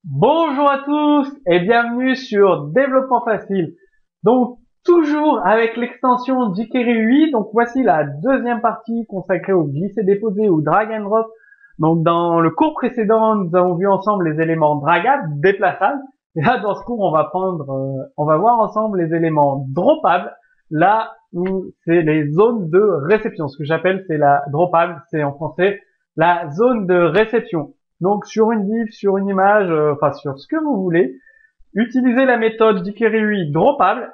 Bonjour à tous et bienvenue sur Développement Facile. Donc toujours avec l'extension jQuery 8, donc voici la deuxième partie consacrée au glisser-déposer ou drag and drop. Donc dans le cours précédent, nous avons vu ensemble les éléments dragables, déplaçables. Et là dans ce cours, on va voir ensemble les éléments droppables. Là où c'est les zones de réception. Ce que j'appelle c'est la droppable, c'est en français la zone de réception. Donc sur une div, sur une image, enfin sur ce que vous voulez, utilisez la méthode jQuery droppable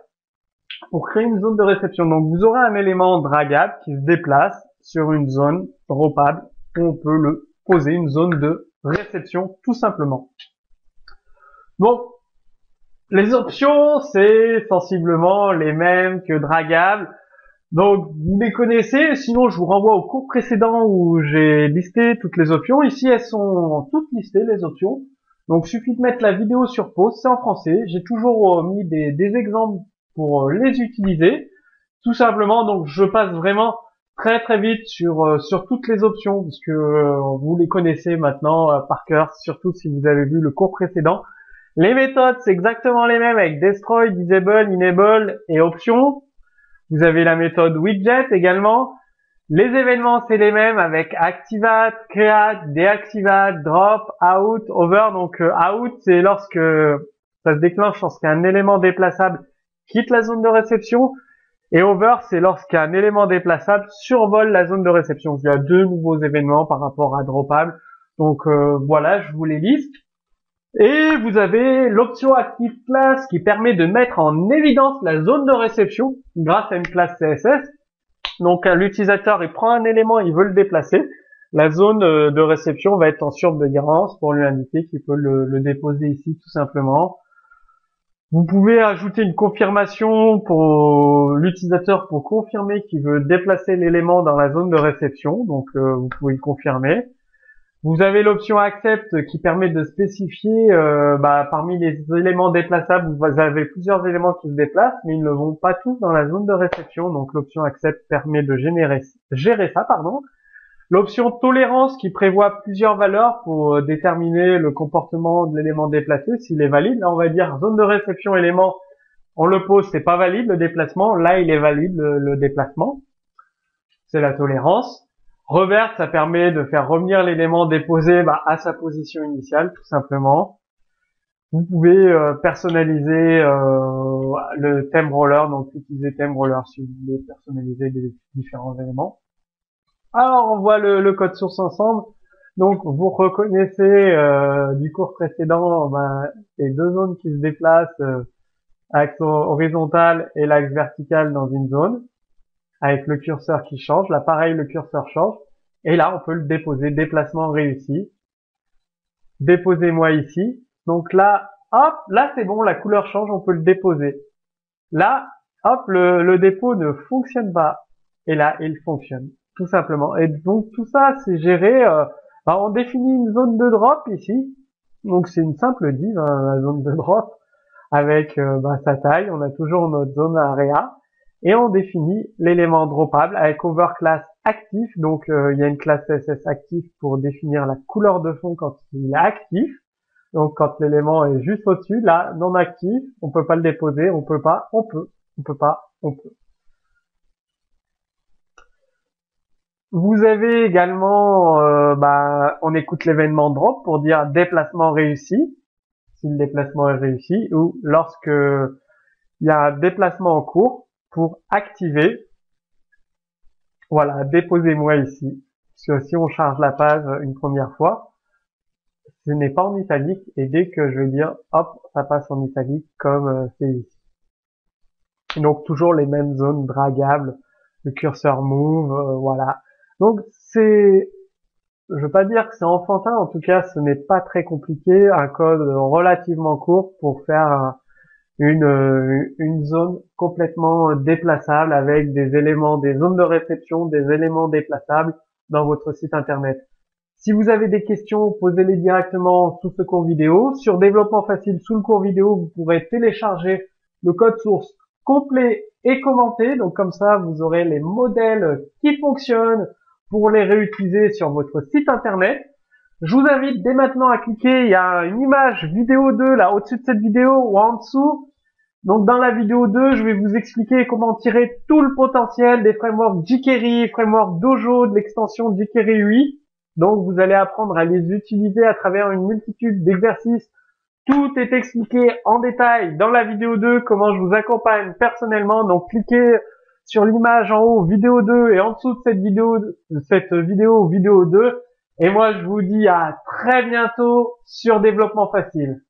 pour créer une zone de réception. Donc vous aurez un élément dragable qui se déplace sur une zone droppable où on peut le poser, une zone de réception tout simplement. Donc les options, c'est sensiblement les mêmes que dragable. Donc, vous les connaissez, sinon je vous renvoie au cours précédent où j'ai listé toutes les options. Ici, elles sont toutes listées, les options. Donc, il suffit de mettre la vidéo sur pause, c'est en français. J'ai toujours mis des exemples pour les utiliser. Tout simplement, donc je passe vraiment très très vite sur toutes les options, parce que vous les connaissez maintenant par cœur, surtout si vous avez vu le cours précédent. Les méthodes, c'est exactement les mêmes avec destroy, disable, enable et options. Vous avez la méthode widget également. Les événements, c'est les mêmes avec activate, create, deactivate, drop, out, over. Donc out, c'est lorsque ça se déclenche lorsqu'un élément déplaçable quitte la zone de réception. Et over, c'est lorsqu'un élément déplaçable survole la zone de réception. Il y a deux nouveaux événements par rapport à droppable. Donc voilà, je vous les liste. Et vous avez l'option Active Class qui permet de mettre en évidence la zone de réception grâce à une classe CSS. Donc l'utilisateur, il prend un élément, il veut le déplacer. La zone de réception va être en surveillance pour lui indiquer qu'il peut le déposer ici tout simplement. Vous pouvez ajouter une confirmation pour l'utilisateur pour confirmer qu'il veut déplacer l'élément dans la zone de réception. Donc vous pouvez le confirmer. Vous avez l'option accept qui permet de spécifier parmi les éléments déplaçables, vous avez plusieurs éléments qui se déplacent, mais ils ne vont pas tous dans la zone de réception. Donc l'option accept permet de gérer ça. L'option tolérance qui prévoit plusieurs valeurs pour déterminer le comportement de l'élément déplacé, s'il est valide. Là, on va dire zone de réception élément, on le pose, c'est pas valide le déplacement. Là, il est valide le déplacement. C'est la tolérance. Revert, ça permet de faire revenir l'élément déposé à sa position initiale, tout simplement. Vous pouvez personnaliser le theme roller, donc utiliser theme roller si vous voulez personnaliser les différents éléments. Alors, on voit le code source ensemble. Donc, vous reconnaissez du cours précédent les deux zones qui se déplacent, axe horizontal et l'axe vertical dans une zone, avec le curseur qui change. Là, pareil, le curseur change. Et là, on peut le déposer. Déplacement réussi. Déposez-moi ici. Donc là, hop, là c'est bon, la couleur change, on peut le déposer. Là, hop, le dépôt ne fonctionne pas. Et là, il fonctionne, tout simplement. Et donc tout ça, c'est géré. On définit une zone de drop ici. Donc c'est une simple div, la zone de drop, avec sa taille. On a toujours notre zone area. Et on définit l'élément droppable avec overclass actif. Donc il y a une classe CSS actif pour définir la couleur de fond quand il est actif. Donc quand l'élément est juste au-dessus, là, non actif, on peut pas le déposer, on peut pas, on peut, on peut pas, on peut. Vous avez également, on écoute l'événement drop pour dire déplacement réussi, si le déplacement est réussi, ou lorsque il y a un déplacement en cours pour activer. Voilà, déposez-moi ici. Parce que si on charge la page une première fois, ce n'est pas en italique et dès que je vais dire hop, ça passe en italique comme c'est ici. Et donc toujours les mêmes zones dragables, le curseur move, voilà. Donc je veux pas dire que c'est enfantin, en tout cas ce n'est pas très compliqué, un code relativement court pour faire une zone complètement déplaçable avec des éléments, des zones de réception, des éléments déplaçables dans votre site internet. Si vous avez des questions, posez-les directement sous ce cours vidéo. Sur Développement Facile, sous le cours vidéo, vous pourrez télécharger le code source complet et commenté. Donc comme ça, vous aurez les modèles qui fonctionnent pour les réutiliser sur votre site internet. Je vous invite dès maintenant à cliquer, il y a une image vidéo 2 là au-dessus de cette vidéo ou en dessous. Donc dans la vidéo 2, je vais vous expliquer comment tirer tout le potentiel des frameworks jQuery, framework Dojo, de l'extension jQuery 8. Donc vous allez apprendre à les utiliser à travers une multitude d'exercices. Tout est expliqué en détail dans la vidéo 2, comment je vous accompagne personnellement. Donc cliquez sur l'image en haut, vidéo 2, et en dessous de cette vidéo 2. Et moi je vous dis à très bientôt sur Développement Facile.